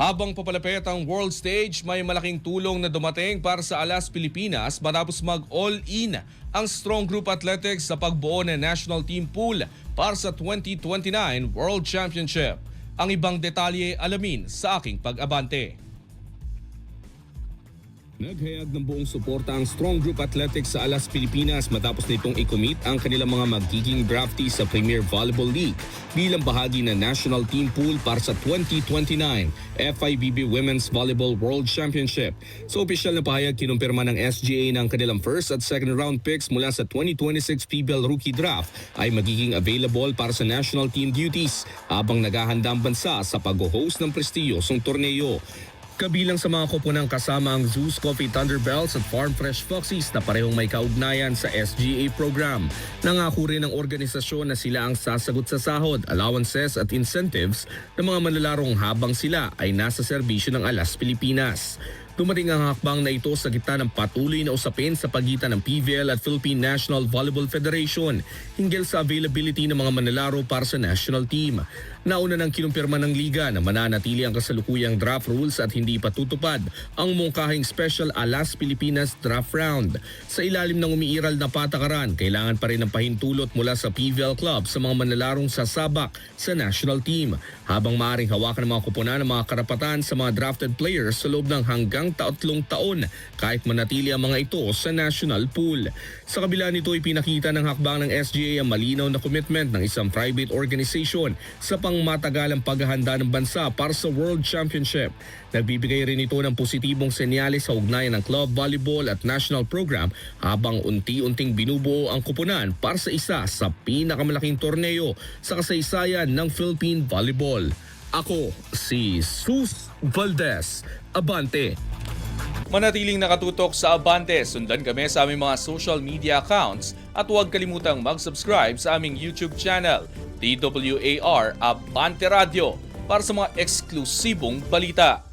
Habang papalapit ang world stage, may malaking tulong na dumating para sa Alas Pilipinas matapos mag-all-in ang Strong Group Athletics sa pagbuo ng national team pool para sa 2029 World Championship. Ang ibang detalye alamin sa aking pag-abante. Naghayag ng buong suporta ang Strong Group Athletics sa Alas Pilipinas matapos nitong i-commit ang kanilang mga magiging draftees sa Premier Volleyball League bilang bahagi ng national team pool para sa 2029 FIVB Women's Volleyball World Championship. Sa opisyal na pahayag, kinumpirma ng SGA ng kanilang first at second round picks mula sa 2026 PBL Rookie Draft ay magiging available para sa national team duties habang naghahanda ang bansa sa pag-host ng prestiyosong torneo. Kabilang sa mga koponang kasama ang Zeus Coffee Thunderbells at Farm Fresh Foxies na parehong may kaugnayan sa SGA program. Nangako rin ng organisasyon na sila ang sasagot sa sahod, allowances at incentives ng mga manlalarong habang sila ay nasa serbisyo ng Alas Pilipinas. Dumating ang hakbang na ito sa gitna ng patuloy na usapin sa pagitan ng PVL at Philippine National Volleyball Federation hinggil sa availability ng mga manlalaro para sa national team. Nauna nang kinumpirma ng liga na mananatili ang kasalukuyang draft rules at hindi patutupad ang mungkahing Special Alas Pilipinas Draft Round. Sa ilalim ng umiiral na patakaran, kailangan pa rin ng pahintulot mula sa PVL Club sa mga manlalarong sasabak sa national team, habang maaaring hawakan ng mga kuponan ng mga karapatan sa mga drafted players sa loob ng hanggang 3 taon kahit manatili ang mga ito sa national pool. Sa kabila nito, ipinakita ng hakbang ng SGA ang malinaw na commitment ng isang private organization sa pangmatagalang paghahanda ng bansa para sa World Championship. Nagbibigay rin ito ng positibong senyales sa ugnayan ng club volleyball at national program habang unti-unting binubuo ang kupunan para sa isa sa pinakamalaking torneo sa kasaysayan ng Philippine Volleyball. Ako si Sus Valdez, Abante. Manatiling nakatutok sa Abante, sundan kami sa aming mga social media accounts at huwag kalimutang mag-subscribe sa aming YouTube channel, DWAR Abante Radio, para sa mga eksklusibong balita.